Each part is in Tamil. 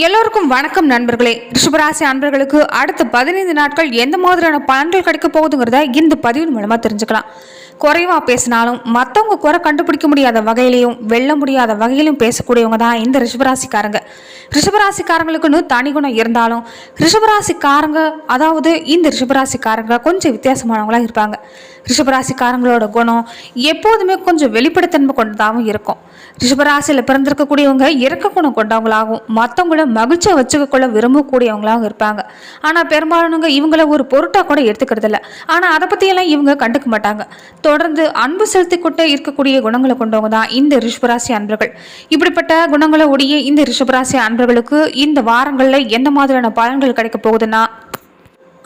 எல்லோருக்கும் வணக்கம் நண்பர்களே. ரிஷபராசி அன்பர்களுக்கு அடுத்த 15 நாட்கள் எந்த மாதிரியான பலன்கள் கிடைக்க போகுதுங்கிறத இந்த பதிவின் மூலமா தெரிஞ்சுக்கலாம். குறைவா பேசினாலும் மற்றவங்க குறை கண்டுபிடிக்க முடியாத வகையிலையும் வெல்ல முடியாத வகையிலும் பேசக்கூடியவங்க தான் இந்த ரிஷபராசிக்காரங்க. ரிஷபராசிக்காரங்களுக்குன்னு தனி குணம் இருந்தாலும் ரிஷபராசிக்காரங்க இந்த ரிஷபராசிக்காரங்க கொஞ்சம் வித்தியாசமானவங்களா இருப்பாங்க. ரிஷபராசிக்காரங்களோட குணம் எப்போதுமே கொஞ்சம் வெளிப்படைத்தன்மை கொண்டதாகவும் இருக்கும். ரிஷபராசியில் பிறந்திருக்கக்கூடியவங்க இறக்க குணம் கொண்டவங்களாகவும் மற்றவங்கள மகிழ்ச்சியை வச்சுக்கொள்ள விரும்பக்கூடியவங்களாகவும் இருப்பாங்க. ஆனால் பெரும்பாலானவங்க இவங்கள ஒரு பொருட்டாக கூட எடுத்துக்கிறது இல்லை. ஆனால் அதை பற்றியெல்லாம் இவங்க கண்டுக்க மாட்டாங்க. தொடர்ந்து அன்பு செலுத்தி கொண்டே இருக்கக்கூடிய குணங்களை கொண்டவங்க தான் இந்த ரிஷபராசி அன்பர்கள். இப்படிப்பட்ட குணங்களை உடைய இந்த ரிஷபராசி அன்பர்களுக்கு இந்த வாரங்களில் எந்த மாதிரியான பலன்கள் கிடைக்க போகுதுன்னா,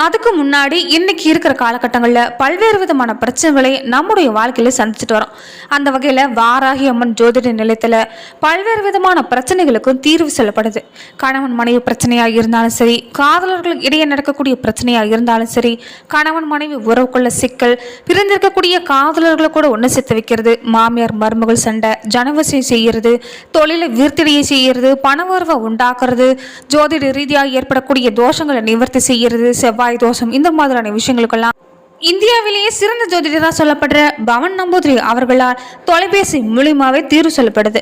அதுக்கு முன்னாடி இன்னைக்கு இருக்கிற காலகட்டங்களில் பல்வேறு விதமான பிரச்சனைகளை நம்முடைய வாழ்க்கையில சந்திச்சுட்டு வரோம். அந்த வகையில் வாராகி அம்மன் ஜோதிட நிலையத்தில் பல்வேறு விதமான பிரச்சனைகளுக்கும் தீர்வு சொல்லப்படுது. கணவன் மனைவி பிரச்சனையாக இருந்தாலும் சரி, காதலர்களுக்கு இடையே நடக்கக்கூடிய பிரச்சனையாக இருந்தாலும் சரி, கணவன் மனைவி உறவுக்குள்ள சிக்கல், பிரிந்திருக்கக்கூடிய காதலர்களை கூட ஒன்று சேர்த்து வைக்கிறது, மாமியார் மருமகள் சண்டை, ஜனவசியம் செய்கிறது, தொழிலை விருத்திடையை செய்கிறது, பணவரவை உண்டாக்குறது, ஜோதிட ரீதியாக ஏற்படக்கூடிய தோஷங்களை நிவர்த்தி செய்கிறது, செவ்வாய் தோஷம், இந்த மாதிரியான விஷயங்களுக்கெல்லாம் இந்தியாவிலேயே சிறந்த ஜோதிடராக சொல்லப்படுற பவன் நம்பூதிரி அவர்களால் தொலைபேசி மூலியமாவே தீர்வு சொல்லப்படுது.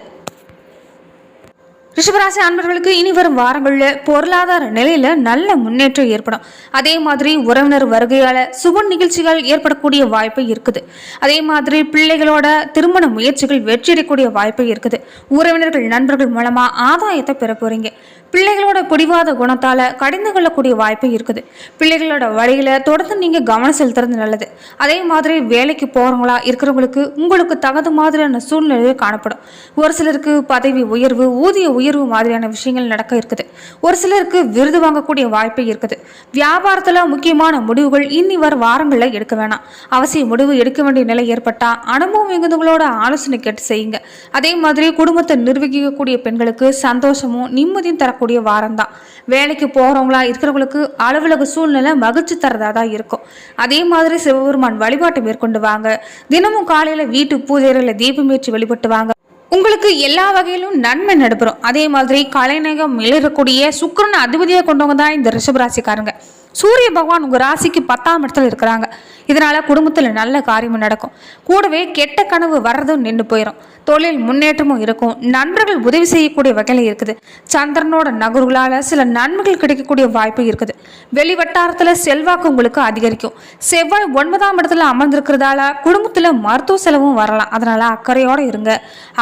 ரிஷபராசி அன்பர்களுக்கு இனி வரும் வாரங்களில் பொருளாதார நிலையில நல்ல முன்னேற்றம் ஏற்படும். அதே மாதிரி உறவினர் வருகையால சுப நிகழ்ச்சிகள் ஏற்படக்கூடிய வாய்ப்பு இருக்குது. அதே மாதிரி பிள்ளைகளோட திருமண முயற்சிகள் வெற்றியடையக்கூடிய வாய்ப்பு இருக்குது. உறவினர்கள் நண்பர்கள் மூலமா ஆதாயத்தை பெற போறீங்க. பிள்ளைகளோட பிடிவாத குணத்தால கடிந்து கொள்ளக்கூடிய வாய்ப்பு இருக்குது. பிள்ளைகளோட வழியில தொடர்ந்து நீங்க கவனம் செலுத்துறது நல்லது. அதே மாதிரி வேலைக்கு போறவங்களா இருக்கிறவங்களுக்கு உங்களுக்கு தகுந்த மாதிரியான சூழ்நிலை காணப்படும். ஒரு சிலருக்கு பதவி உயர்வு, ஊதிய உயர்வு மாதிரியான விஷயங்கள் நடக்க இருக்குது. ஒரு சிலருக்கு விருது வாங்கக்கூடிய வாய்ப்பு இருக்குது. வியாபாரத்துல முக்கியமான முடிவுகள் இனி வர வாரங்களில் எடுக்க வேணாம். அவசிய முடிவு எடுக்க வேண்டிய நிலை ஏற்பட்டா அனுபவம் மிகுந்தவங்களோட ஆலோசனை கேட்டு செய்யுங்க. அதே மாதிரி குடும்பத்தை நிர்வகிக்கக்கூடிய பெண்களுக்கு சந்தோஷமும் நிம்மதியும் தரக்கூடிய வாரம் தான். வேலைக்கு போறவங்களா இருக்கிறவங்களுக்கு அலுவலக சூழ்நிலை மகிழ்ச்சி தரதா தான் இருக்கும். அதே மாதிரி சிவபெருமான் வழிபாட்டை மேற்கொண்டு வாங்க. தினமும் காலையில வீட்டு பூஜையில தீபமேற்றி வழிபட்டு வாங்க. உங்களுக்கு எல்லா வகையிலும் நன்மை நடைபெறும். அதே மாதிரி கலைநகம் மிளறக்கூடிய சுக்கிரன் அதிபதியாக கொண்டவங்க தான் இந்த ரிஷபராசிக்காரங்க. சூரிய பகவான் உங்க ராசிக்கு 10ஆம் இடத்துல இருக்கிறாங்க. இதனால குடும்பத்துல நல்ல காரியமும் நடக்கும். கூடவே கெட்ட கனவு வர்றதும் நின்று போயிடும். தொழில் முன்னேற்றமும் இருக்கும். நண்பர்கள் உதவி செய்யக்கூடிய வகையில இருக்குது. சந்திரனோட நகர்களால சில நன்மைகள் கிடைக்கக்கூடிய வாய்ப்பு இருக்குது. வெளிவட்டாரத்துல செல்வாக்கு உங்களுக்கு அதிகரிக்கும். செவ்வாய் 9ஆம் இடத்துல அமர்ந்திருக்கிறதால குடும்பத்துல மருத்துவ செலவும் வரலாம். அதனால அக்கறையோட இருங்க.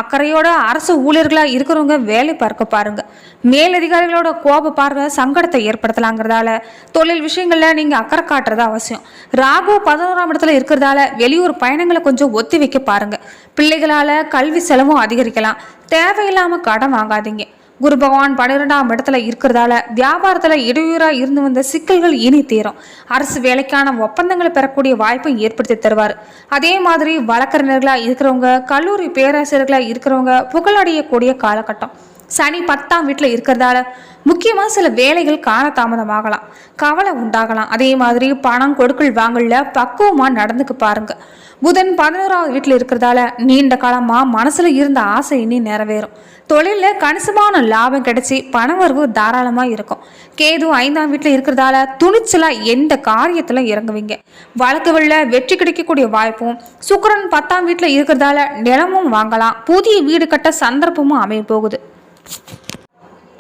அக்கறையோட அரசு ஊழியர்களா இருக்கிறவங்க வேலை பார்க்க பாருங்க. மேலதிகாரிகளோட கோப பார்வை சங்கடத்தை ஏற்படுத்தலாங்கிறதால தொழில் விஷயங்கள்ல நீங்க அக்கறை காட்டுறது அவசியம். ராகு 11ஆம் இடத்துல இருக்கிறதால வெளியூர் பயணங்களை கொஞ்சம் ஒத்தி வைக்க பாருங்க. பிள்ளைகளால கல்வி செலவும் அதிகரிக்கலாம். தேவையில்லாம கடன் வாங்காதீங்க. குரு பகவான் 12ஆம் இடத்துல இருக்கிறதால வியாபாரத்துல இடையூறா இருந்து வந்த சிக்கல்கள் இனி தீரும். அரசு வேலைக்கான ஒப்பந்தங்களை பெறக்கூடிய வாய்ப்பை ஏற்படுத்தி தருவார். அதே மாதிரி வழக்கறிஞர்களா இருக்கிறவங்க, கல்லூரி பேராசிரியர்களா இருக்கிறவங்க புகழடையக்கூடிய காலகட்டம். சனி 10ஆம் வீட்டில் இருக்கிறதால முக்கியமாக சில வேலைகள் காலதாமதமாகலாம், கவலை உண்டாகலாம். அதே மாதிரி பணம் கொடுக்கல் வாங்கல பக்குவமாக நடந்துக்க பாருங்க. புதன் 11ஆவது வீட்டில் இருக்கிறதால நீண்ட காலமாக மனசுல இருந்த ஆசை இனி நிறைவேறும். தொழிலில் கணிசமான லாபம் கிடைச்சி பணவரவு தாராளமாக இருக்கும். கேது 5ஆம் வீட்டில் இருக்கிறதால துணிச்சலா எந்த காரியத்தில் இறங்குவீங்க. வழக்குகளில் வெற்றி கிடைக்கக்கூடிய வாய்ப்பும். சுக்கிரன் 10ஆம் வீட்டில் இருக்கிறதால நிலமும் வாங்கலாம். புதிய வீடு கட்ட சந்தர்ப்பமும் அமைய போகுது.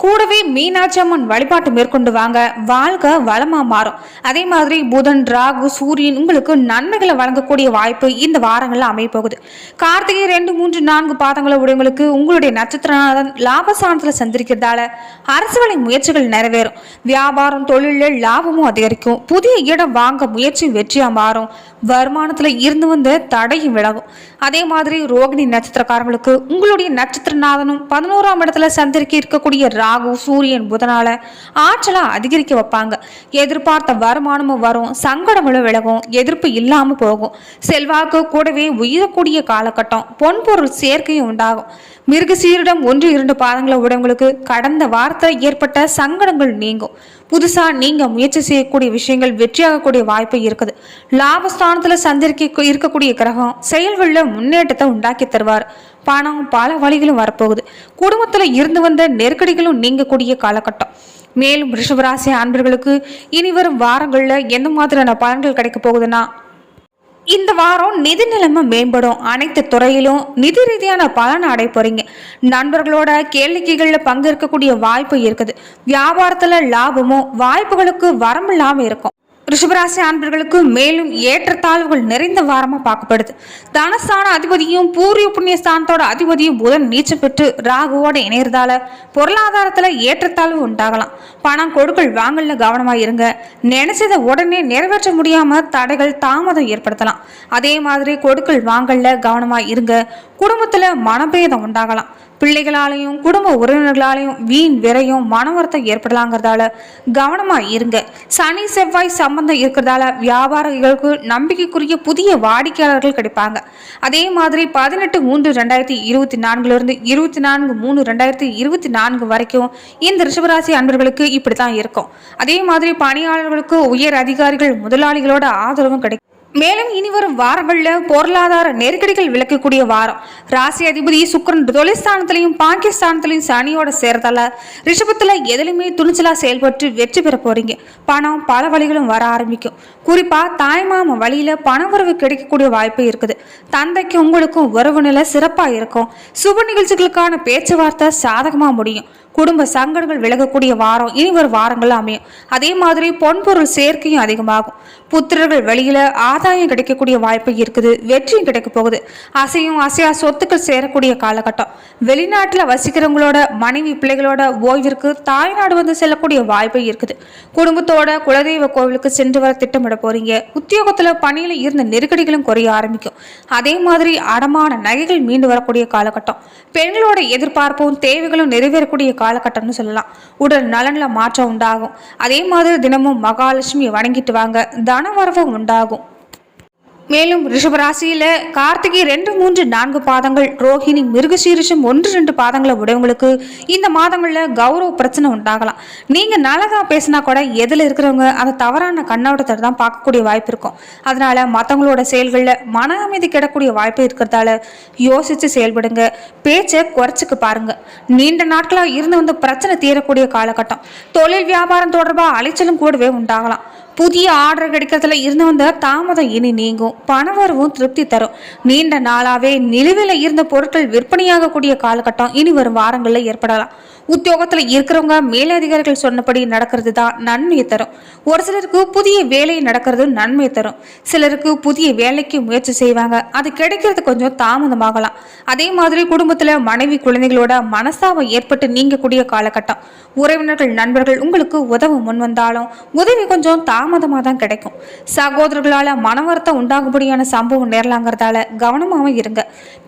கூடவே மீனாட்சி அம்மன் வழிபாட்டு மேற்கொண்டு வாங்க. வாழ்க்கை வளமா மாறும். அதே மாதிரி புதன், ராகு, சூரியன் உங்களுக்கு நன்மைகளை வழங்கக்கூடிய வாய்ப்பு இந்த வாரங்களில் அமைய போகுது. கார்த்திகை 2, 3, 4 பாதங்களை உடையவங்களுக்கு உங்களுடைய நட்சத்திரநாதன் லாபஸ்தானத்தில் சந்திருக்கிறதால அரசு வேலை முயற்சிகள் நிறைவேறும். வியாபாரம், தொழிலில் லாபமும் அதிகரிக்கும். புதிய இடம் வாங்க முயற்சி வெற்றியா மாறும். வருமானத்துல இருந்து வந்த தடையும் விலகும். அதே மாதிரி ரோகிணி நட்சத்திரக்காரங்களுக்கு உங்களுடைய நட்சத்திரநாதனும் 11ஆம் இடத்துல சந்திரிக்க இருக்கக்கூடிய ராகு, சூரியன், புதனால ஆற்றலா அதிகரிக்க வைப்பாங்க. எதிர்பார்த்த வருமானமும் வரும். சங்கடங்களும் விலகும். எதிர்ப்பு இல்லாம போகும். செல்வாக்கு கூடவே உயரக்கூடிய காலகட்டம். பொன்பொருள் சேர்க்கையும் உண்டாகும். மிருகசீரிடம் 1, 2 பாதங்களை உடவங்களுக்கு கடந்த வாரத்தில் ஏற்பட்ட சங்கடங்கள் நீங்கும். புதுசா நீங்க முயற்சி செய்யக்கூடிய விஷயங்கள் வெற்றியாகக்கூடிய வாய்ப்பு இருக்குது. லாபஸ்தானத்துல சந்திரிக்க இருக்கக்கூடிய கிரகம் செயல்களில் முன்னேற்றத்தை உண்டாக்கி தருவார். பணம் பல வழிகளும் வரப்போகுது. குடும்பத்துல இருந்து வந்த நெருக்கடிகளும் நீங்கக்கூடிய காலகட்டம். மேலும் ரிஷபராசி அன்பர்களுக்கு இனி வரும் வாரங்கள்ல எந்த மாதிரியான பலன்கள் கிடைக்க போகுதுன்னா, இந்த வாரம் நிதி நிலைமை மேம்படும். அனைத்து துறையிலும் நிதி ரீதியான பலன் அடைய போறீங்க. நண்பர்களோட கேளிக்கைகள்ல பங்கேற்கக்கூடிய வாய்ப்பு இருக்குது. வியாபாரத்துல லாபமும் வாய்ப்புகளுக்கு வரமில்லாம இருக்கும். ரிஷபராசி அன்பர்களுக்கு மேலும் ஏற்றத்தாழ்வுகள் நிறைந்த வாரமா பார்க்கப்படுது. தனஸ்தான அதிபதியும் பூர்வ புண்ணிய ஸ்தானத்தோட அதிபதியும் புதன் நீச்சம் பெற்று ராகுவோட இணையறதால பொருளாதாரத்துல ஏற்றத்தாழ்வு உண்டாகலாம். பணம் கொடுக்கல் வாங்கல கவனமா இருங்க. நினைச்சதை உடனே நிறைவேற்ற முடியாம தடைகள் தாமதம் ஏற்படுத்தலாம். அதே மாதிரி கொடுக்கல் வாங்கல கவனமா இருங்க. குடும்பத்துல மனபேதம் உண்டாகலாம். பிள்ளைகளாலையும் குடும்ப உறவினர்களாலையும் வீண் விரையும் மன வருத்தம் ஏற்படலாங்கிறதால கவனமா இருங்க. சனி செவ்வாய் சம்பந்தம் இருக்கிறதால வியாபாரிகளுக்கு நம்பிக்கைக்குரிய புதிய வாடிக்கையாளர்கள் கிடைப்பாங்க. அதே மாதிரி 18/3/2024 24/3/2024 வரைக்கும் இந்த ரிஷபராசி அன்பர்களுக்கு இப்படித்தான் இருக்கும். அதே மாதிரி பணியாளர்களுக்கு உயர் அதிகாரிகள் முதலாளிகளோட ஆதரவும் கிடைக்கும். மேலும் இனி வரும் வாரங்கள்ல பொருளாதார நெருக்கடிகள் விளக்கக்கூடிய வாரம். ராசி அதிபதி சுக்கிரன் தொழிற்ஸ்தானத்திலையும் பாகிஸ்தானத்திலையும் சனியோட சேர்றதால ரிஷபத்துல எதுலையுமே துணிச்சலா செயல்பட்டு வெற்றி பெற போறீங்க. பணம் பல வழிகளும் வர ஆரம்பிக்கும். குறிப்பா தாய்மாம வழியில பண உறவு கிடைக்கக்கூடிய வாய்ப்பு இருக்குது. தந்தைக்கு உங்களுக்கும் உறவு நிலை சிறப்பா இருக்கும். சுப நிகழ்ச்சிகளுக்கான பேச்சுவார்த்தை சாதகமா முடியும். குடும்ப சங்கடங்கள் விலகக்கூடிய வாரம் இனி ஒரு வாரங்கள் அமையும். அதே மாதிரி பொன்பொருள் சேர்க்கையும் அதிகமாகும். புத்திரர்கள் வெளியில ஆதாயம் கிடைக்கக்கூடிய வாய்ப்பு இருக்குது. வெற்றியும் கிடைக்க போகுது. அசையும் அசையா சொத்துக்கள் சேரக்கூடிய காலகட்டம். வெளிநாட்டுல வசிக்கிறவங்களோட மனைவி பிள்ளைகளோட ஓய்விற்கு தாய்நாடு வந்து செல்லக்கூடிய வாய்ப்பு இருக்குது. குடும்பத்தோட குலதெய்வ கோவிலுக்கு சென்று வர திட்டமிட போறீங்க. உத்தியோகத்துல பணியில இருந்த நெருக்கடிகளும் குறைய ஆரம்பிக்கும். அதே மாதிரி அடமான நகைகள் மீண்டு வரக்கூடிய காலகட்டம். பெண்களோட எதிர்பார்ப்பும் தேவைகளும் நிறைவேறக்கூடிய காலகட்டம்னு சொல்லலாம். உடல் நலன்ல மாற்றம் உண்டாகும். அதே மாதிரி தினமும் மகாலட்சுமியை வணங்கிட்டு வாங்க. தனவரவும் உண்டாகும். மேலும் ரிஷபராசியில கார்த்திகை 2, 3, 4 பாதங்கள், ரோஹிணி மிருகசீரிஷம் 1, 2 பாதங்களை உடையவங்களுக்கு இந்த மாதங்கள்ல கௌரவ பிரச்சனை உண்டாகலாம். நீங்க நல்லதா பேசினா கூட எதுல இருக்கிறவங்க அந்த தவறான கண்ணோட்டத்தை தான் பார்க்கக்கூடிய வாய்ப்பு இருக்கும். அதனால மற்றவங்களோட செயல்கள்ல மன அமைதி கிடக்கூடிய வாய்ப்பு இருக்கிறதால யோசிச்சு செயல்படுங்க. பேச்சை குறைச்சிக்க பாருங்க. நீண்ட நாட்களா இருந்து வந்த பிரச்சனை தீரக்கூடிய காலகட்டம். தொழில் வியாபாரம் தொடர்பா அலைச்சலும் கூடவே உண்டாகலாம். புதிய ஆர்டர் கிடைக்கிறதுல இருந்து வந்த தாமதம் இனி நீங்கும். பணவரவும் திருப்தி தரும். நீண்ட நாளாவே நிலுவையில் இருந்த பொருட்கள் விற்பனையாகக்கூடிய காலகட்டம் இனி வரும் வாரங்களில் ஏற்படலாம். உத்தியோகத்துல இருக்கிறவங்க மேலதிகாரிகள் சொன்னபடி நடக்கிறது தான் நன்மையை தரும். ஒரு சிலருக்கு புதிய வேலை நடக்கிறது நன்மையை தரும். சிலருக்கு புதிய வேலைக்கு முயற்சி செய்வாங்க. அது கிடைக்கிறது கொஞ்சம் தாமதமாகலாம். அதே மாதிரி குடும்பத்துல மனைவி குழந்தைகளோட மனஸ்தாபம் ஏற்பட்டு நீங்கக்கூடிய காலகட்டம். உறவினர்கள் நண்பர்கள் உங்களுக்கு உதவ முன் வந்தாலும் உதவி கொஞ்சம் தாமதமாக தான் கிடைக்கும். சகோதரர்களால மன வருத்தம் உண்டாகும்படியான சம்பவம் நேரலாங்கிறதால கவனமாகவும் இருங்க.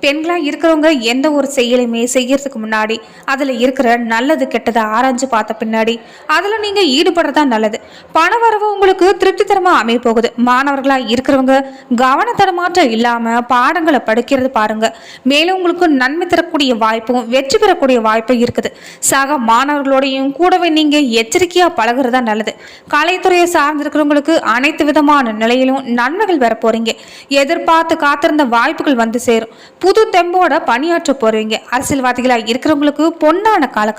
பெண்களா இருக்கிறவங்க எந்த ஒரு செயலையுமே செய்யறதுக்கு முன்னாடி அதுல இருக்கிற நல்லது கெட்டதை ஆராய்ஞ்சு பார்த்த பின்னாடி அதுல நீங்க ஈடுபடுறதா நல்லது. பண வரவு உங்களுக்கு திருப்தி தரமா அமைய போகுது. மாணவர்களா இருக்கிறவங்க கவன தடமாற்றம் இல்லாம பாடங்களை படிக்கிறது பாருங்க. மேலும் உங்களுக்கு நன்மை தரக்கூடிய வாய்ப்பும் வெற்றி பெறக்கூடிய வாய்ப்பும் இருக்குது. சக மாணவர்களோடையும் கூடவே நீங்க எச்சரிக்கையா பழகுறதா நல்லது. கலைத்துறையை சார்ந்திருக்கிறவங்களுக்கு அனைத்து விதமான நிலையிலும் நன்மைகள் பெற போறீங்க. எதிர்பார்த்து காத்திருந்த வாய்ப்புகள் வந்து சேரும். புது தெம்போட பணியாற்ற போறீங்க. அரசியல்வாதிகளா இருக்கிறவங்களுக்கு பொன்னான காலகட்டம்.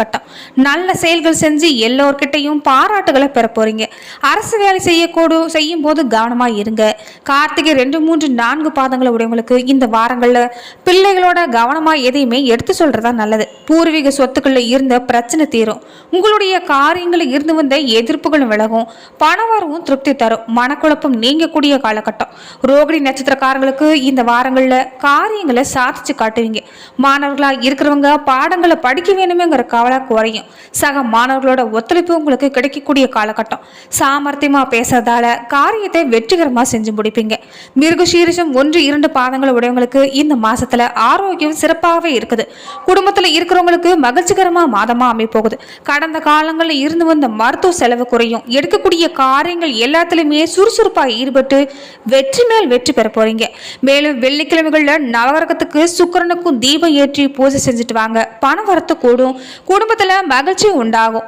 நல்ல செயல்கள் செஞ்சு எல்லோர்கிட்டையும் பாராட்டுகளை பெற போறீங்க. அரசு வேலை செய்யும் போது கவனமா இருங்க. கார்த்திகை 2, 3, 4 பாதங்களை உடையவங்களுக்கு இந்த வாரங்கள்ல பிள்ளைகளோட கவனமா எதையுமே எடுத்து சொல்றதா நல்லது. பூர்வீக சொத்துக்கள்ல இருந்த பிரச்சனை தீரும். உங்களுடைய காரியங்களில் இருந்து வந்த எதிர்ப்புகளும் விலகும். பணவரவும் திருப்தி தரும். மனக்குழப்பம் நீங்கக்கூடிய காலகட்டம். ரோகிணி நட்சத்திரக்காரங்களுக்கு இந்த வாரங்கள்ல காரியங்களை சாதிச்சு காட்டுவீங்க. மாணவர்களா இருக்கிறவங்க பாடங்களை படிக்க வேணுமேங்கிற கவலை குறையும். சக மாணவர்களோட ஒத்துழைப்பு உங்களுக்கு கிடைக்கக்கூடிய காலகட்டம். சாமர்த்தியமா பேசுறதால காரியத்தை வெற்றிகரமா செஞ்சு முடிப்பீங்க. மிருகசீரிஷம் 1, 2 பாதங்களை உடையவங்களுக்கு இந்த மாசத்துல ஆரோக்கியம் சிறப்பாகவே இருக்குது. குடும்பத்துல இருக்கிறவங்களுக்கு மகிழ்ச்சிகரமா மாதமா அமைப்போகுது. கடந்த காலங்களில் இருந்து வந்த மருத்துவ செலவு குறையும். எடுக்கக்கூடிய காரியங்கள் எல்லாத்திலுமே சுறுசுறுப்பாக ஈடுபட்டு வெற்றி மேல் வெற்றி பெற போறீங்க. மேலும் வெள்ளிக்கிழமைகள்ல நவகிரகத்துக்கு சுக்கிரனுக்கும் தீபம் ஏற்றி பூஜை செஞ்சுட்டு வாங்க. பண வரத்து கூடும். குடும்பத்துல மகிழ்ச்சி உண்டாகும்.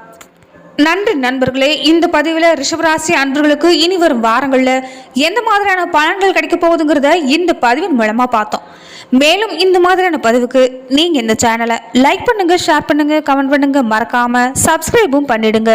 நன்றி நண்பர்களே. இந்த பதிவில் ரிஷபராசி அன்பர்களுக்கு இனி வரும் வாரங்களில் எந்த மாதிரியான பலன்கள் கிடைக்க போகுதுங்கிறத இந்த பதிவின் மூலமா பார்த்தோம். மேலும் இந்த மாதிரியான பதிவுக்கு நீங்க இந்த சேனலை லைக் பண்ணுங்க, ஷேர் பண்ணுங்க, கமெண்ட் பண்ணுங்க, மறக்காம சப்ஸ்கிரைபும் பண்ணிடுங்க.